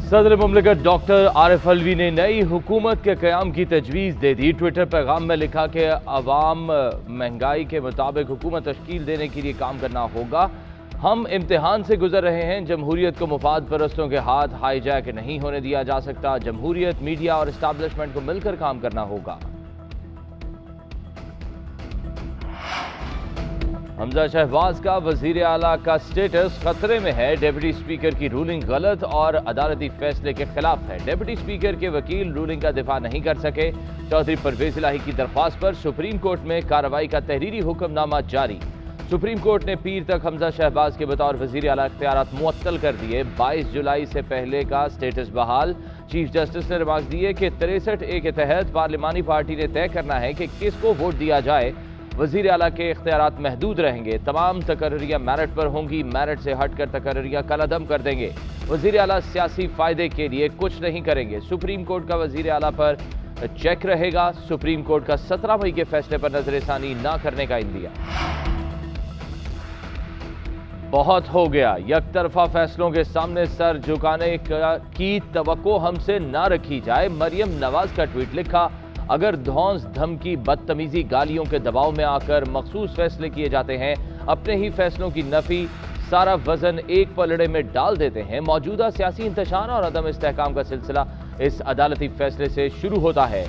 सदर मुमलिकत डॉक्टर आरिफ अलवी ने नई हुकूमत के क़याम की तजवीज़ दे दी। ट्विटर पैगाम में लिखा कि अवाम महंगाई के मुताबिक हुकूमत तश्कील देने के लिए काम करना होगा। हम इम्तिहान से गुजर रहे हैं। जमहूरियत को मुफाद परस्तों के हाथ हाईजैक नहीं होने दिया जा सकता। जमहूरियत, मीडिया और इस्टेब्लिशमेंट को मिलकर काम करना होगा। हमजा शहबाज का वजीर आला का स्टेटस खतरे में है। डिप्टी स्पीकर की रूलिंग गलत और अदालती फैसले के खिलाफ है। डिप्टी स्पीकर के वकील रूलिंग का दिफा नहीं कर सके। चौधरी परवेज इलाही की दरख्वास्त पर सुप्रीम कोर्ट में कार्रवाई का तहरीरी हुक्मनामा जारी। सुप्रीम कोर्ट ने पीर तक हमजा शहबाज के बतौर वजीर आला इख्तियारात मुअत्तल कर दिए। 22 जुलाई से पहले का स्टेटस बहाल। चीफ जस्टिस ने रिमार्क दिए कि 63A के तहत पार्लिमानी पार्टी ने तय करना है कि किसको वोट दिया जाए। वजीर आला के इख्तियारात महदूद रहेंगे। तमाम तकर्रियाँ मेरिट पर होंगी। मेरिट से हटकर तकर्रियाँ कलअदम कर देंगे। वजीर आला सियासी फायदे के लिए कुछ नहीं करेंगे। सुप्रीम कोर्ट का वजीर आला पर चेक रहेगा। सुप्रीम कोर्ट का 17 मई के फैसले पर नजरसानी न करने का इंदिया। बहुत हो गया। यकतरफा फैसलों के सामने सर झुकाने की तवक्को हमसे ना रखी जाए। मरियम नवाज का ट्वीट लिखा, अगर धौंस, धमकी, बदतमीजी, गालियों के दबाव में आकर मखसूस फैसले किए जाते हैं, अपने ही फैसलों की नफी सारा वजन एक पलड़े में डाल देते हैं। मौजूदा सियासी इंतशार और अदम इस्तेहकाम का सिलसिला इस अदालती फैसले से शुरू होता है,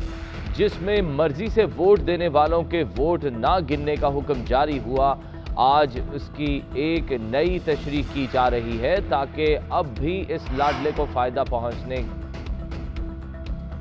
जिसमें मर्जी से वोट देने वालों के वोट ना गिनने का हुक्म जारी हुआ। आज उसकी एक नई तशरीह की जा रही है ताकि अब भी इस लाडले को फायदा पहुंचने।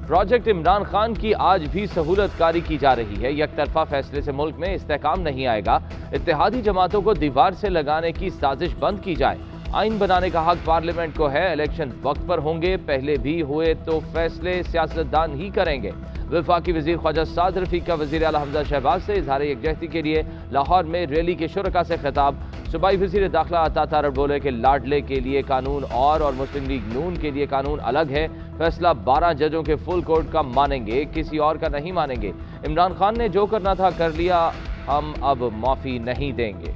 प्रोजेक्ट इमरान खान की आज भी सहूलतकारी की जा रही है। यकतरफा फैसले से मुल्क में इस्तेहकाम नहीं आएगा। इत्तेहादी जमातों को दीवार से लगाने की साजिश बंद की जाए। आइन बनाने का हक पार्लियामेंट को है। इलेक्शन वक्त पर होंगे। पहले भी हुए तो फैसले सियासतदान ही करेंगे। वफाकी वजीर ख्वाजा साद रफीक का वजीर आला हमजा शहबाज से इजहार यकजहती के लिए लाहौर में रैली के शुरका से खिताब। सूबाई वजीर दाखिला अता तारड़ बोले कि लाडले के लिए कानून और मुस्लिम लीग नून के लिए कानून अलग है। फैसला 12 जजों के फुल कोर्ट का मानेंगे, किसी और का नहीं मानेंगे। इमरान खान ने जो करना था कर लिया, हम अब माफी नहीं देंगे।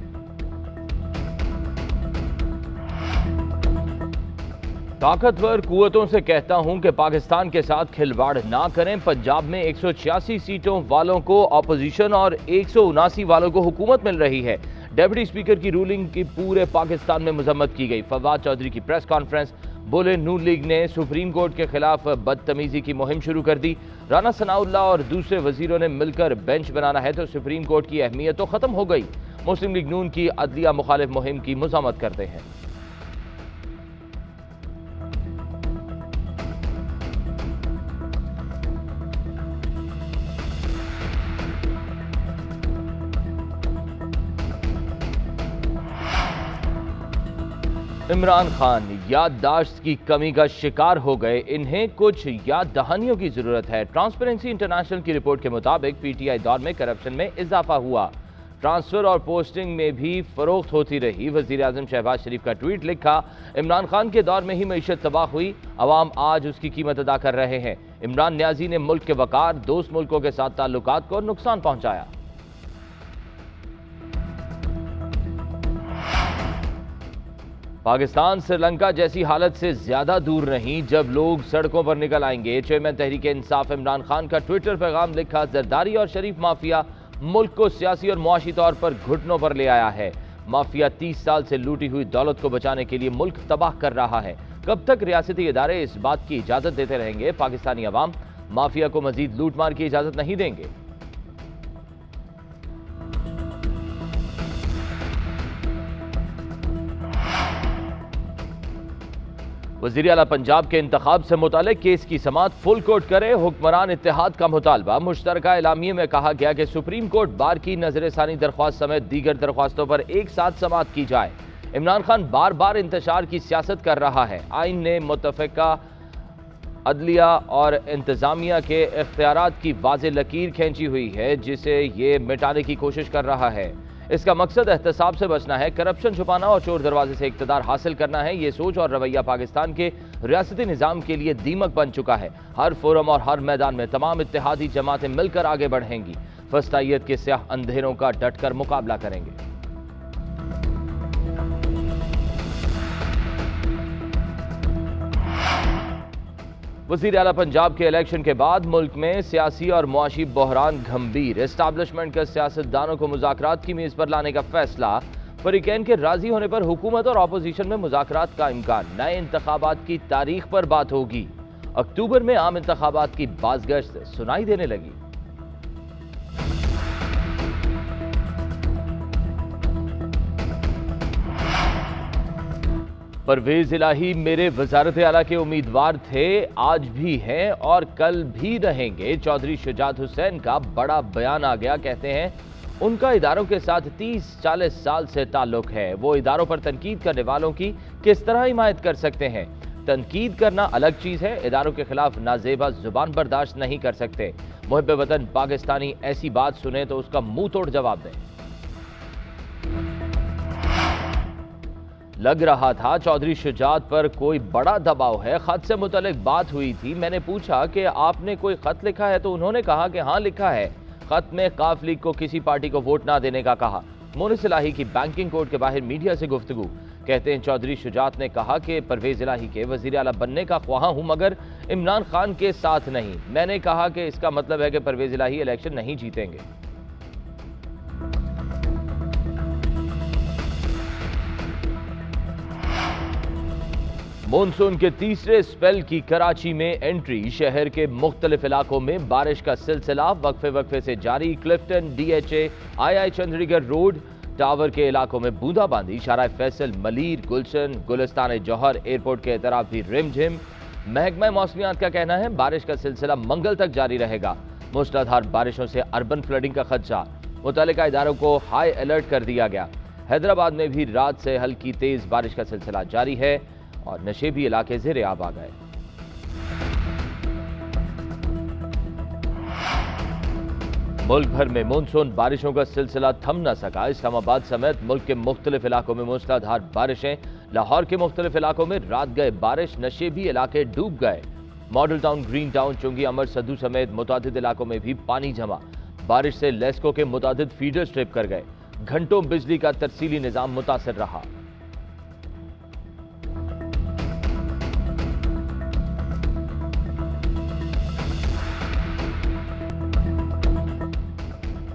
ताकतवर कुव्वतों से कहता हूं कि पाकिस्तान के साथ खिलवाड़ ना करें। पंजाब में 186 सीटों वालों को अपोजिशन और 179 वालों को हुकूमत मिल रही है। डिप्टी स्पीकर की रूलिंग की पूरे पाकिस्तान में मजम्मत की गई। फवाद चौधरी की प्रेस कॉन्फ्रेंस। बोले, नून लीग ने सुप्रीम कोर्ट के खिलाफ बदतमीजी की मुहिम शुरू कर दी। राना सनाउल्लाह और दूसरे वजीरों ने मिलकर बेंच बनाना है तो सुप्रीम कोर्ट की अहमियत तो खत्म हो गई। मुस्लिम लीग नून की अदलिया मुखालिफ मुहिम की मजम्मत करते हैं। इमरान खान याददाश्त की कमी का शिकार हो गए। इन्हें कुछ याद दहानियों की जरूरत है। ट्रांसपेरेंसी इंटरनेशनल की रिपोर्ट के मुताबिक पीटीआई दौर में करप्शन में इजाफा हुआ। ट्रांसफर और पोस्टिंग में भी फरोख्त होती रही। वजीर आजम शहबाज शरीफ का ट्वीट लिखा, इमरान खान के दौर में ही मईशत तबाह हुई। अवाम आज उसकी कीमत अदा कर रहे हैं। इमरान न्याजी ने मुल्क के वकार, दोस्त मुल्कों के साथ ताल्लुकात को नुकसान पहुंचाया। पाकिस्तान श्रीलंका जैसी हालत से ज्यादा दूर नहीं जब लोग सड़कों पर निकल आएंगे। चेयरमैन तहरीक इंसाफ इमरान खान का ट्विटर पैगाम लिखा, जरदारी और शरीफ माफिया मुल्क को सियासी और मुआशी तौर पर घुटनों पर ले आया है। माफिया 30 साल से लूटी हुई दौलत को बचाने के लिए मुल्क तबाह कर रहा है। कब तक रियासती इदारे इस बात की इजाजत देते रहेंगे? पाकिस्तानी अवाम माफिया को मजीद लूटमार की इजाजत नहीं देंगे। वज़ीर आला पंजाब के इंतखाब से मुतालिक केस की समाअत फुल कोर्ट करे। हुक्मरान इत्तेहाद का मुतालबा। मुश्तरका एलामिये में कहा गया कि सुप्रीम कोर्ट बार की नजरसानी दरख्वास्त समेत दीगर दरख्वास्तों पर एक साथ समाअत की जाए। इमरान खान बार बार इंतशार की सियासत कर रहा है। आइन ने मुतफ़िका अदलिया और इंतजामिया के इख्तियारात की वाज़ेह लकीर खींची हुई है, जिसे ये मिटाने की कोशिश कर रहा है। इसका मकसद एहतसाब से बचना है, करप्शन छुपाना और चोर दरवाजे से इक़्तिदार हासिल करना है। ये सोच और रवैया पाकिस्तान के रियासती निज़ाम के लिए दीमक बन चुका है। हर फोरम और हर मैदान में तमाम इत्तेहादी जमातें मिलकर आगे बढ़ेंगी। फस्तायत के स्याह अंधेरों का डटकर मुकाबला करेंगे। वज़ीर आला पंजाब के इलेक्शन के बाद मुल्क में सियासी और मुआशी बहरान गंभीर। एस्टैब्लिशमेंट का सियासतदानों को मुज़ाकरात की मेज़ पर लाने का फैसला। फरीकैन के राजी होने पर हुकूमत और अपोजिशन में मुज़ाकरात का इम्कान। नए इंतखाबात की तारीख पर बात होगी। अक्टूबर में आम इंतखाबात की बाज़गश्त सुनाई देने लगी। परवेज इलाही मेरे वजारत आला के उम्मीदवार थे, आज भी हैं और कल भी रहेंगे। चौधरी शुजात हुसैन का बड़ा बयान आ गया। कहते हैं उनका इदारों के साथ 30-40 साल से ताल्लुक है। वो इदारों पर तनकीद करने वालों की किस तरह हिमायत कर सकते हैं? तनकीद करना अलग चीज है, इदारों के खिलाफ नाजेबा जुबान बर्दाश्त नहीं कर सकते। मुहिब्बे वतन पाकिस्तानी ऐसी बात सुने तो उसका मुंह तोड़ जवाब दें। लग रहा था चौधरी शुजात पर कोई बड़ा दबाव है। खत से मुतल्लिक बात हुई थी। मैंने पूछा कि आपने कोई खत लिखा है तो उन्होंने कहा कि हाँ लिखा है। खत में काफ लीग को किसी पार्टी को वोट ना देने का कहा। मोनिस इलाही की बैंकिंग कोर्ट के बाहर मीडिया से गुफ्तगू। कहते हैं चौधरी शुजात ने कहा कि परवेज इलाही के वजीर आला बनने का ख्वाह हूं मगर इमरान खान के साथ नहीं। मैंने कहा कि इसका मतलब है कि परवेज इलाही इलेक्शन नहीं जीतेंगे। मॉनसून के तीसरे स्पेल की कराची में एंट्री। शहर के मुख्तलिफ इलाकों में बारिश का सिलसिला वक्फे वक्फे से जारी। Clifton, DHA, II Chandigarh road, tower के इलाकों में बूंदाबांदी। शारा फैसल, मलीर, गुलशन, गुलिस्तान जौहर, एयरपोर्ट के तरफ भी रिमझिम। महकमा मौसमियात का कहना है बारिश का सिलसिला मंगल तक जारी रहेगा। मूसलाधार बारिशों से अर्बन फ्लडिंग का खदशा। मुतल्लिका इदारों को हाई अलर्ट कर दिया गया। हैदराबाद में भी रात से हल्की तेज बारिश का सिलसिला जारी है और नशेबी इलाके ज़ेरे आब आ गए। मुल्क भर में मानसून बारिशों का सिलसिला थम न सका। इस्लामाबाद समेत मुल्क के मुख्तलिफ इलाकों में मूसलाधार बारिशें। लाहौर के मुख्तलिफ इलाकों में रात गए बारिश, नशेबी इलाके डूब गए। मॉडल टाउन, ग्रीन टाउन, चुंगी, अमर सदू समेत मुतादिद इलाकों में भी पानी जमा। बारिश से लेस्को के मुतादिद फीडर स्ट्रिप कर गए। घंटों बिजली का तरसीली निजाम मुतासर रहा।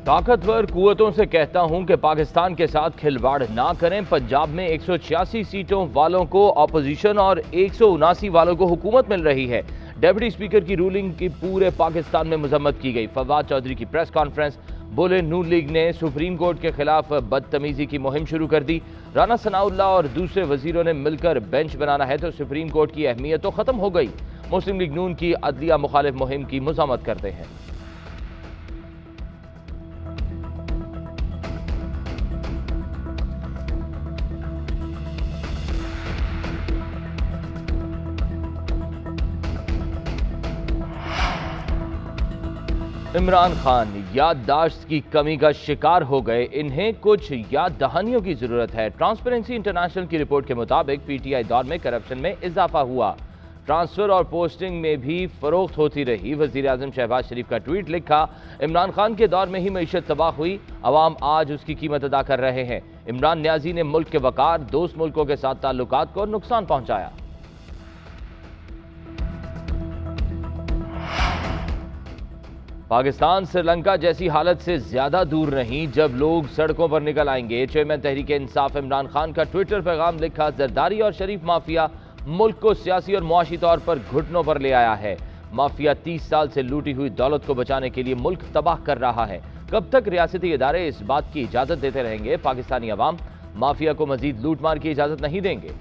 ताकतवर कुव्वतों से कहता हूं कि पाकिस्तान के साथ खिलवाड़ ना करें। पंजाब में 186 सीटों वालों को अपोजिशन और 179 वालों को हुकूमत मिल रही है। डिप्टी स्पीकर की रूलिंग की पूरे पाकिस्तान में मजम्मत की गई। फवाद चौधरी की प्रेस कॉन्फ्रेंस। बोले नून लीग ने सुप्रीम कोर्ट के खिलाफ बदतमीजी की मुहिम शुरू कर दी। राना सनाउल्लाह और दूसरे वजीरों ने मिलकर बेंच बनाना है तो सुप्रीम कोर्ट की अहमियत तो खत्म हो गई। मुस्लिम लीग नून की अदलिया मुखालिफ मुहिम की मजम्मत करते हैं। इमरान खान याददाश्त की कमी का शिकार हो गए। इन्हें कुछ याद दहानियों की जरूरत है। ट्रांसपेरेंसी इंटरनेशनल की रिपोर्ट के मुताबिक PTI दौर में करप्शन में इजाफा हुआ। ट्रांसफर और पोस्टिंग में भी फरोख्त होती रही। वजीर आजम शहबाज शरीफ का ट्वीट लिखा, इमरान खान के दौर में ही मईशत तबाह हुई, अवाम आज उसकी कीमत अदा कर रहे हैं। इमरान न्याजी ने मुल्क के वकार, दोस्त मुल्कों के साथ ताल्लुकात को नुकसान पहुंचाया। पाकिस्तान श्रीलंका जैसी हालत से ज्यादा दूर नहीं जब लोग सड़कों पर निकल आएंगे। चेयरमैन तहरीक इंसाफ इमरान खान का ट्विटर पैगाम लिखा, जरदारी और शरीफ माफिया मुल्क को सियासी और मुआशी तौर पर घुटनों पर ले आया है। माफिया 30 साल से लूटी हुई दौलत को बचाने के लिए मुल्क तबाह कर रहा है। कब तक रियासती इदारे इस बात की इजाजत देते रहेंगे? पाकिस्तानी अवाम माफिया को मजीद लूटमार की इजाजत नहीं देंगे।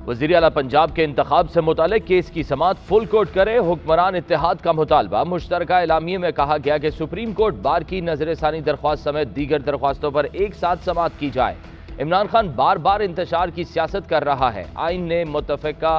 वज़ीर आला पंजाब के इंतखाब से मुतालिक केस की समाअत फुल कोर्ट करे, हुक्मरान इत्तेहाद का मुतालबा। मुश्तरका एलामिये में कहा गया कि सुप्रीम कोर्ट बार की नजरसानी दरख्वास्त समेत दीगर दरख्वास्तों पर एक साथ समाअत की जाए। इमरान खान बार बार इंतशार की सियासत कर रहा है। आइन ने मुतफ़िका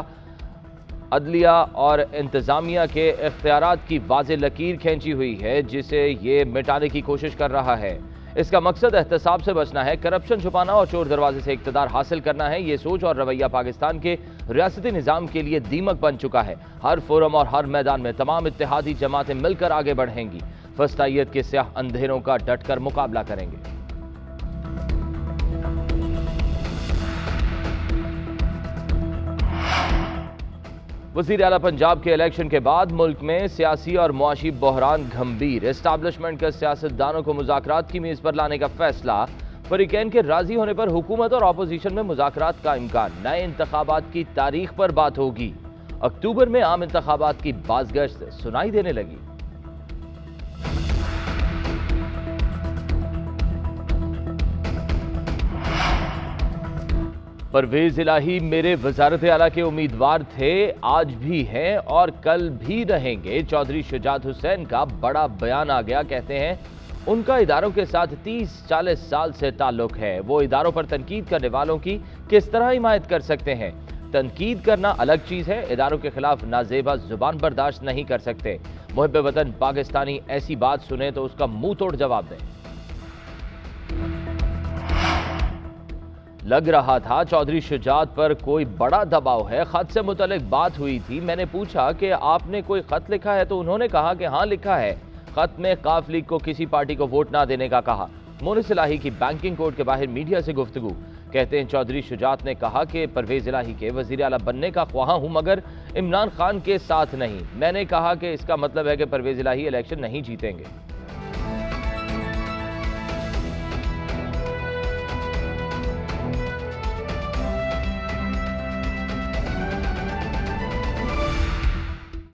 अदलिया और इंतजामिया के इख्तियारात की वाज़ेह लकीर खींची हुई है जिसे ये मिटाने की कोशिश कर रहा है। इसका मकसद एहतसाब से बचना है, करप्शन छुपाना और चोर दरवाजे से इक़्तिदार हासिल करना है। ये सोच और रवैया पाकिस्तान के रियासती निज़ाम के लिए दीमक बन चुका है। हर फोरम और हर मैदान में तमाम इत्तेहादी जमातें मिलकर आगे बढ़ेंगी। फस्तायत के स्याह अंधेरों का डटकर मुकाबला करेंगे। वज़ीर आला पंजाब के इलेक्शन के बाद मुल्क में सियासी और मुआशी बहरान गंभीर। एस्टैब्लिशमेंट का सियासतदानों को मुज़ाकरात की मेज़ पर लाने का फैसला। फरीकैन के राजी होने पर हुकूमत और अपोजिशन में मुज़ाकरात का इम्कान। नए इंतखाबात की तारीख पर बात होगी। अक्टूबर में आम इंतखाबात की बाज़गश्त सुनाई देने लगी। परवेज इलाही मेरे वजारत आला के उम्मीदवार थे, आज भी हैं और कल भी रहेंगे। चौधरी शुजात हुसैन का बड़ा बयान आ गया। कहते हैं उनका इदारों के साथ 30-40 साल से ताल्लुक है। वो इदारों पर तनकीद करने वालों की किस तरह हिमायत कर सकते हैं? तनकीद करना अलग चीज है, इदारों के खिलाफ नाजेबा जुबान बर्दाश्त नहीं कर सकते। मुहिब्बे वतन पाकिस्तानी ऐसी बात सुने तो उसका मुंह तोड़ जवाब दें। लग रहा था चौधरी शुजात पर कोई बड़ा दबाव है। खत से मुतल्लिक बात हुई थी। मैंने पूछा कि आपने कोई खत लिखा है तो उन्होंने कहा कि हाँ लिखा है। खत में काफ लीग को किसी पार्टी को वोट ना देने का कहा। मोनिस इलाही की बैंकिंग कोर्ट के बाहर मीडिया से गुफ्तगू। कहते हैं चौधरी शुजात ने कहा कि परवेज इलाही के वजीर आला बनने का ख्वाह हूं मगर इमरान खान के साथ नहीं। मैंने कहा कि इसका मतलब है कि परवेज इलाही इलेक्शन नहीं जीतेंगे।